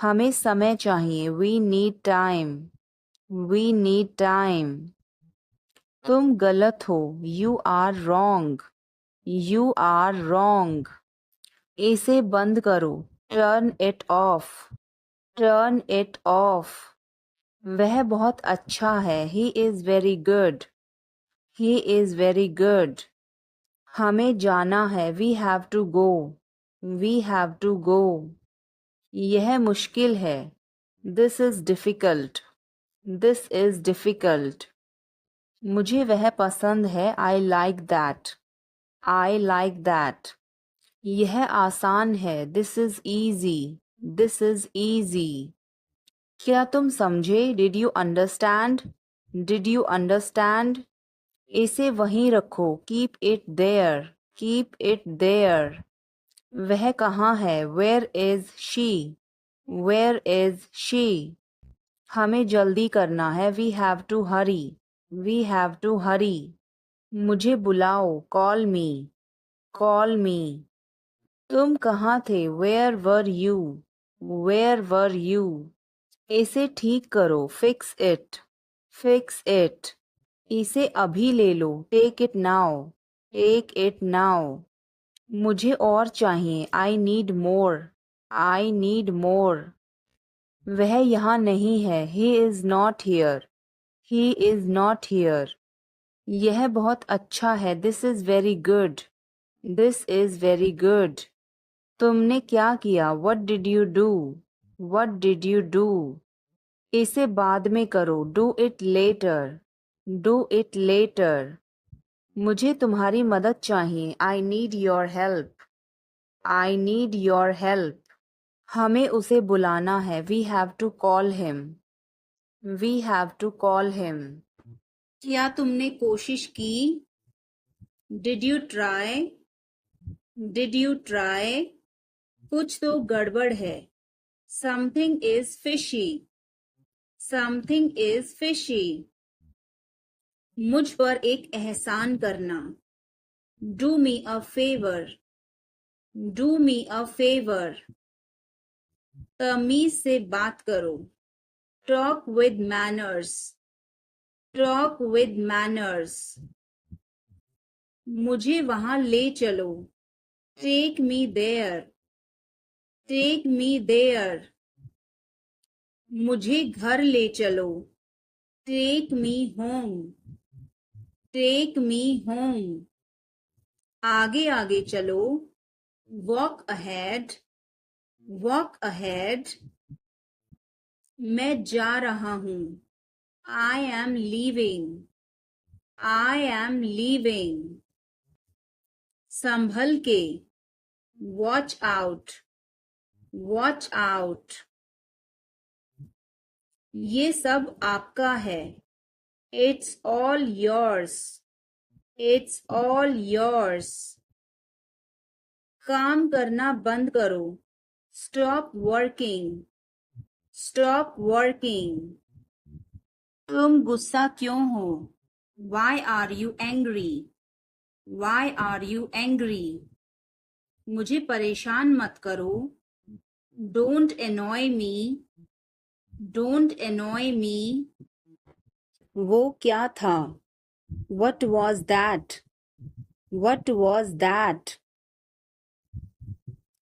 Speaker 1: हमें समय चाहिए. We need time. We need time. तुम गलत हो. You are wrong. You are wrong. इसे बंद करो. Turn it off. Turn it off. वह बहुत अच्छा है. He is very good. He is very good. हमें जाना है. We have to go. We have to go. यह मुश्किल है. This is difficult. This is difficult. मुझे वह पसंद है. I like that. I like that. यह आसान है. This is easy. This is easy. क्या तुम समझे? Did you understand? Did you understand? इसे वहीं रखो. Keep it there. Keep it there. वह कहाँ है? Where is she? Where is she? हमें जल्दी करना है. We have to hurry. We have to hurry. मुझे बुलाओ, कॉल मी, कॉल मी। तुम कहाँ थे, where were you, where were you. इसे ठीक करो, फिक्स इट, फिक्स इट। इसे अभी ले लो, take it now, take it now. मुझे और चाहिए, I need more, I need more. वह यहाँ नहीं है, he is not here, he is not here. यह बहुत अच्छा है, this is very good, this is very good. तुमने क्या किया, what did you do, what did you do. इसे बाद में करो, do it later, do it later. मुझे तुम्हारी मदद चाहिए, I need your help, I need your help. हमें उसे बुलाना है, we have to call him, we have to call him. क्या तुमने कोशिश की, did you try, did you try. कुछ तो गड़बड़ है, something is fishy, something is fishy. मुझ पर एक एहसान करना, do me a favour, do me a favour. तमीज से बात करो, talk with manners, talk with manners. मुझे वहां ले चलो, take me there, take me there. मुझे घर ले चलो, take me home, take me home. आगे आगे चलो, वॉक अहेड, वॉक अहेड। मैं जा रहा हूँ, I am leaving, I am leaving. संभल के, वॉच आउट, वॉच आउट। ये सब आपका है, it's all yours, it's all yours. काम करना बंद करो, स्टॉप वर्किंग, स्टॉप वर्किंग। तुम गुस्सा क्यों हो, why are you angry, why are you angry. मुझे परेशान मत करो, don't annoy me, don't annoy me. वो क्या था, what was that, what was that.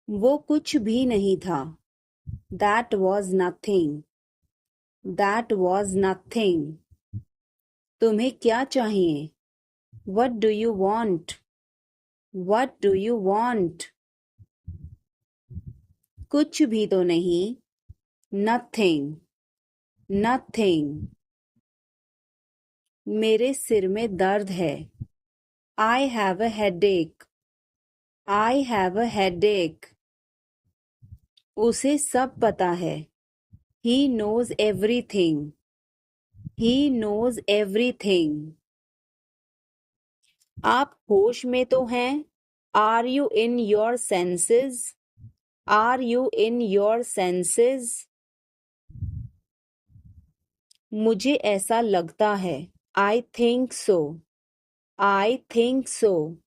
Speaker 1: वो कुछ भी नहीं था, that was nothing, that was nothing. तुम्हें क्या चाहिए, what do you want, what do you want. कुछ भी तो नहीं, नथिंग, नथिंग। मेरे सिर में दर्द है, I have a headache, I have a headache. उसे सब पता है, he knows everything, he knows everything. आप होश में तो हैं, are you in your senses, are you in your senses. मुझे ऐसा लगता है, I think so, I think so.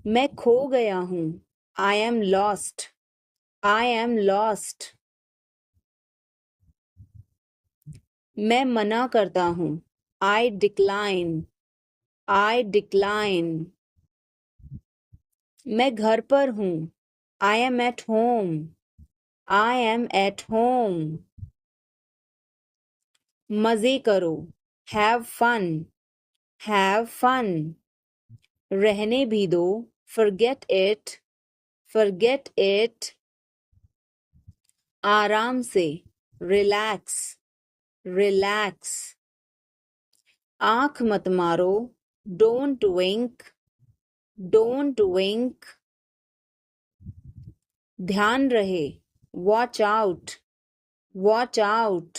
Speaker 1: मैं खो गया हूँ, I am lost, I am lost. मैं मना करता हूँ, आई डिक्लाइन, आई डिक्लाइन। मैं घर पर हूँ, I M at home, I am at home. मजे करो, हैव फन, हैव फन। रहने भी दो, फॉरगेट इट, फॉरगेट इट। आराम से, रिलैक्स, रिलैक्स। आंख मत मारो, डोंट विंक, डोंट विंक। ध्यान रहे, वॉच आउट, वॉच आउट।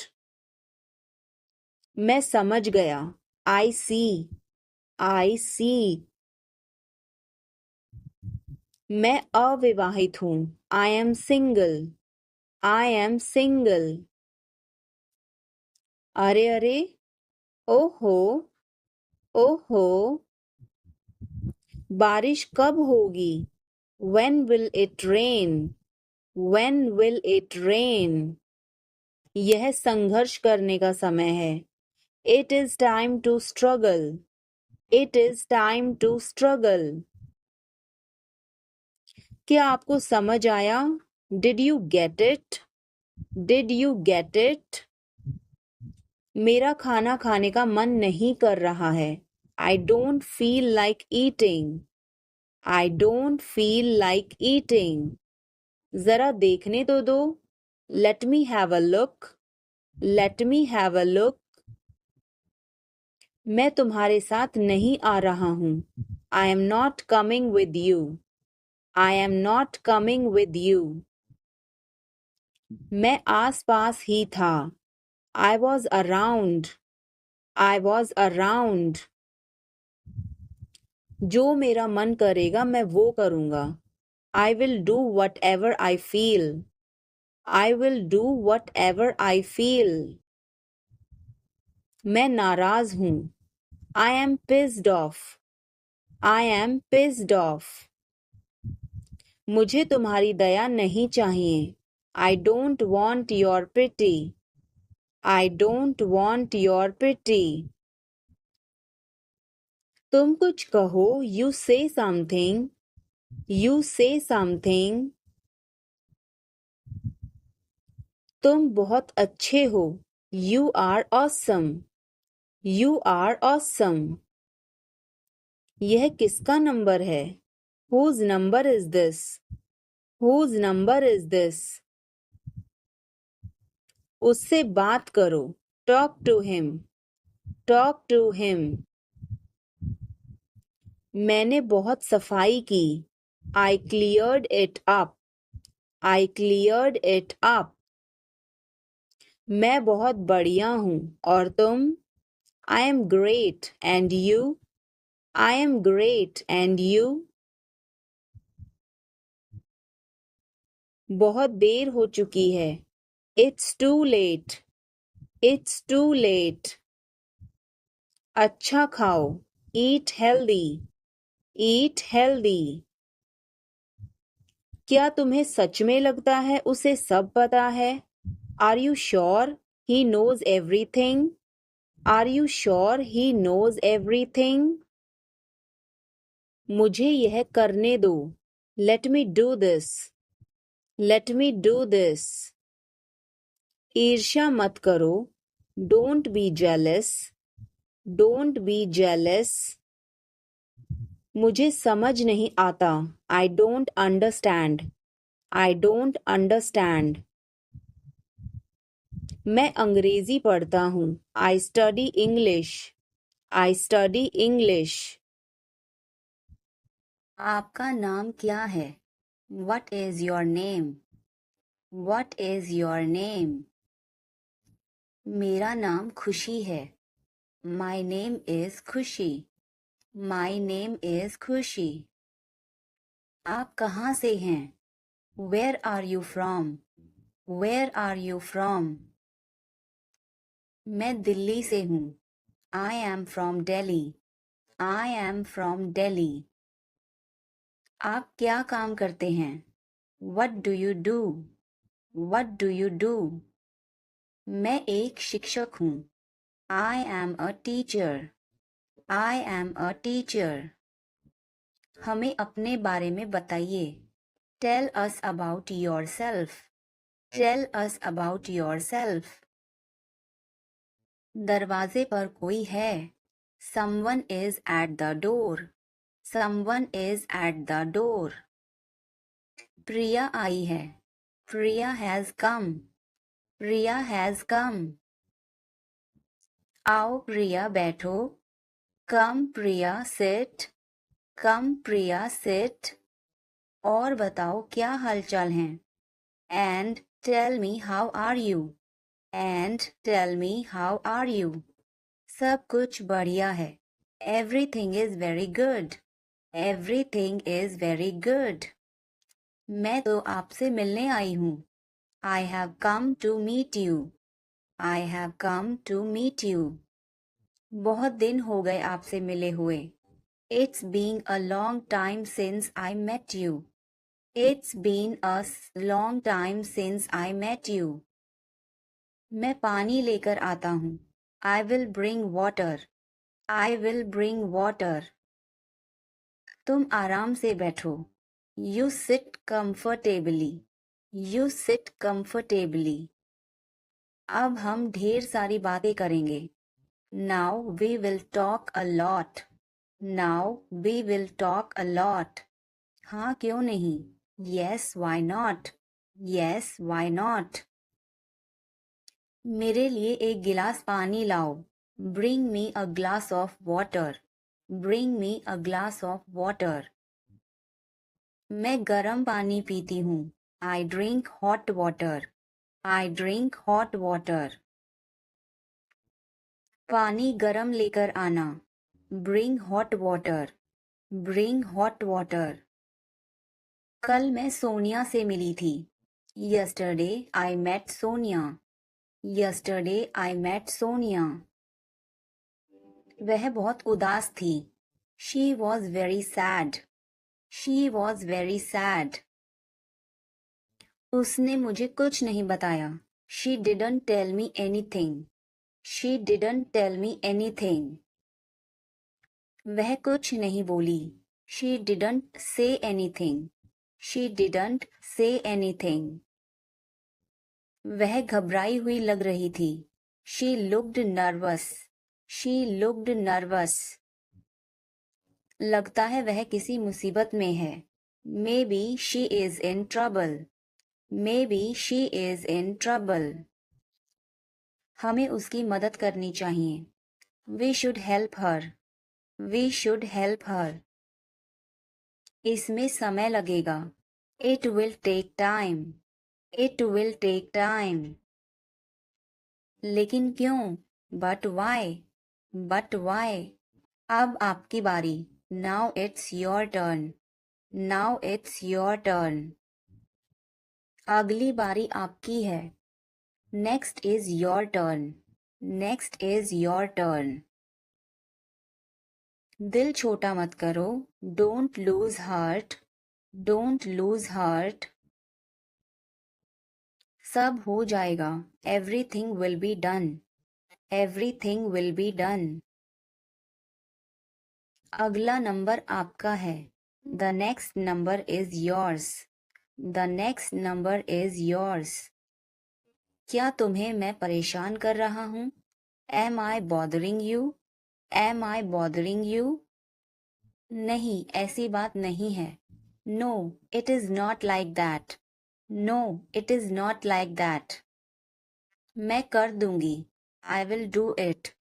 Speaker 1: मैं समझ गया, आई सी, आई सी। मैं अविवाहित हूँ, I am single, I am single. अरे अरे, ओहो, ओहो, बारिश कब होगी? When will it rain? When will it rain? यह संघर्ष करने का समय है. It is time to struggle. It is time to struggle. क्या आपको समझ आया? Did you get it? Did you get it? मेरा खाना खाने का मन नहीं कर रहा है. I don't feel like eating. I don't feel like eating. जरा देखने तो दो. Let me have a look. Let me have a look. मैं तुम्हारे साथ नहीं आ रहा हूँ. I am not coming with you. I am not coming with you. मैं आस-पास ही था. I was around. I was around. जो मेरा मन करेगा मैं वो करूँगा. I will do whatever I feel. I will do whatever I feel. मैं नाराज हूँ. I am pissed off. I am pissed off. मुझे तुम्हारी दया नहीं चाहिए. I don't want your pity. I don't want your pity. तुम कुछ कहो. You say something. You say something. तुम बहुत अच्छे हो. You are awesome. You are awesome. यह किसका नंबर है? Whose number is this? Whose number is this? उससे बात करो. Talk to him. Talk to him. मैंने बहुत सफाई की. I cleared it up. I cleared it up. मैं बहुत बढ़िया हूँ. और तुम? I am great. And you? I am great. And you? बहुत देर हो चुकी है. It's too late. It's too late. अच्छा खाओ. Eat healthy. Eat healthy. क्या तुम्हें सच में लगता है उसे सब पता है? Are you sure he knows everything? Are you sure he knows everything? मुझे यह करने दो. Let me do this. Let me do this. ईर्ष्या मत करो. Don't be jealous. Don't be jealous. मुझे समझ नहीं आता. I don't understand. I don't understand. मैं अंग्रेजी पढ़ता हूँ. I study English. I study English. आपका नाम क्या है? What is your name? What is your name? मेरा नाम खुशी है. My name is खुशी. My name is खुशी. आप कहाँ से हैं? Where are you from? Where are you from? मैं दिल्ली से हूँ. I am from Delhi. I am from Delhi. आप क्या काम करते हैं? What do you do? What do you do? मैं एक शिक्षक हूँ. I am a teacher. I am a teacher. हमें अपने बारे में बताइए. Tell us about yourself. Tell us about yourself. दरवाजे पर कोई है. Someone is at the door. Someone is at the door. प्रिया आई है. Priya has come. Priya has come. आओ प्रिया बैठो. Come Priya sit. Come Priya sit. और बताओ क्या हालचाल हैं. And tell me how are you. And tell me how are you. सब कुछ बढ़िया है. Everything is very good. Everything is very good. मैं तो आपसे मिलने आई हूँ. I have come to meet you. I have come to meet you. बहुत दिन हो गए आपसे मिले हुए। It's been a long time since I met you. It's been a long time since I met you. मैं पानी लेकर आता हूँ। I will bring water. I will bring water. तुम आराम से बैठो। You sit comfortably. You sit comfortably. अब हम ढेर सारी बातें करेंगे। Now we will talk a lot. Now we will talk a lot. हाँ क्यों नहीं? Yes, why not? Yes, why not? मेरे लिए एक गिलास पानी लाओ। Bring me a glass of water. Bring me a glass of water. मैं गर्म पानी पीती हूँ। I drink hot water. I drink hot water. पानी गर्म लेकर आना। Bring hot water. Bring hot water. कल मैं सोनिया से मिली थी। Yesterday I met Sonia. Yesterday I met Sonia. वह बहुत उदास थी। She was very sad. She was very sad. उसने मुझे कुछ नहीं बताया। She didn't tell me anything. She didn't tell me anything. वह कुछ नहीं बोली। She didn't say anything. She didn't say anything. वह घबराई हुई लग रही थी। She looked nervous. She looked nervous. लगता है वह किसी मुसीबत में है। Maybe she is in trouble. Maybe she is in trouble. हमें उसकी मदद करनी चाहिए। We should help her. We should help her. इसमें समय लगेगा। It will take time. It will take time. लेकिन क्यों? But why? But why? अब आपकी बारी। Now it's your turn. Now it's your turn. अगली बारी आपकी है। Next is your turn. Next is your turn. दिल छोटा मत करो। Don't lose heart. Don't lose heart. सब हो जाएगा। Everything will be done. Everything will be done. अगला नंबर आपका है। The next number is yours. The next number is yours. क्या तुम्हें मैं परेशान कर रहा हूँ? Am I bothering you? Am I bothering you? नहीं, ऐसी बात नहीं है। No, it is not like that. No, it is not like that. मैं कर दूंगी। I will do it.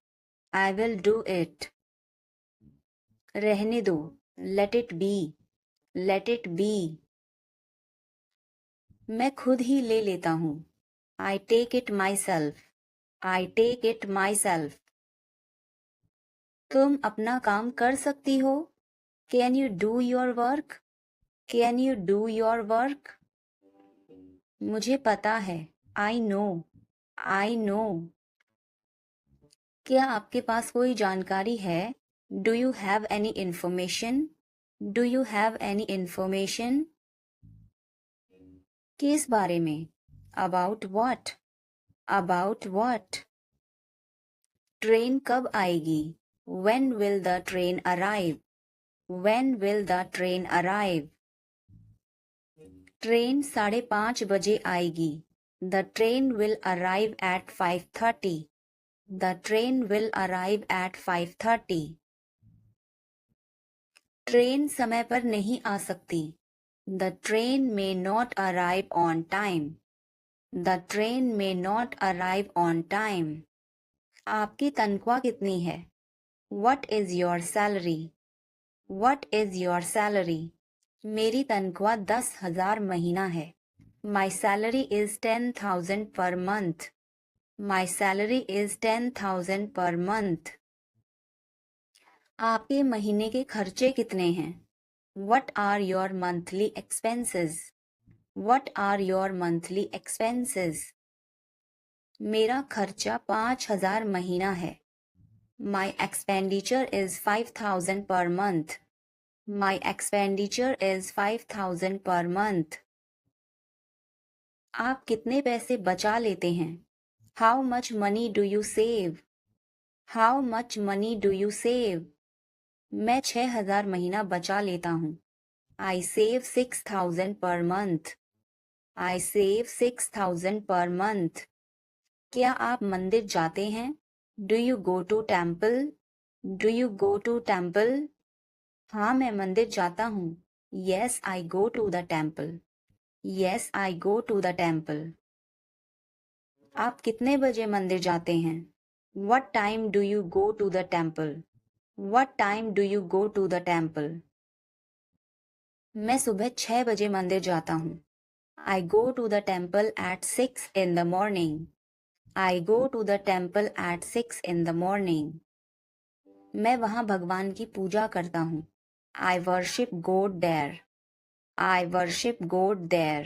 Speaker 1: I will do it. रहने दो। Let it be. Let it be. मैं खुद ही ले लेता हूँ। I take it myself. I take it myself. तुम अपना काम कर सकती हो? Can you do your work? Can you do your work? मुझे पता है। I know. I know. क्या आपके पास कोई जानकारी है? Do you have any information? Do you have any information? किस बारे में? About what? About what? Train कब आएगी? When will the train arrive? When will the train arrive? Train 5:30 बजे आएगी। The train will arrive at 5:30. The train will arrive at 5:30. Train समय पर नहीं आ सकती। The train may not arrive on time. The train may not arrive on time. आपकी तनख्वाह कितनी है? What is your salary? What is your salary? मेरी तनख्वाह 10,000 महीना है। My salary is 10,000 per month. My salary is 10,000 per month. आपके महीने के खर्चे कितने हैं? What are your monthly expenses? What are your monthly expenses? मेरा खर्चा 5,000 महीना है। My expenditure is 5,000 per month. My expenditure is 5,000 per month. आप कितने पैसे बचा लेते हैं? How much money do you save? How much money do you save? मैं 6,000 महीना बचा लेता हूँ. I save 6,000 per month. I save 6,000 per month. क्या आप मंदिर जाते हैं? Do you go to temple? Do you go to temple? हाँ, मैं मंदिर जाता हूँ. Yes, I go to the temple. Yes, I go to the temple. आप कितने बजे मंदिर जाते हैं? What time do you go to the temple? What time do you go to the temple? मैं सुबह 6 बजे मंदिर जाता हूँ. I go to the temple at 6 in the morning. I go to the temple at 6 in the morning. मैं वहाँ भगवान की पूजा करता हूँ. I worship God there. I worship God there.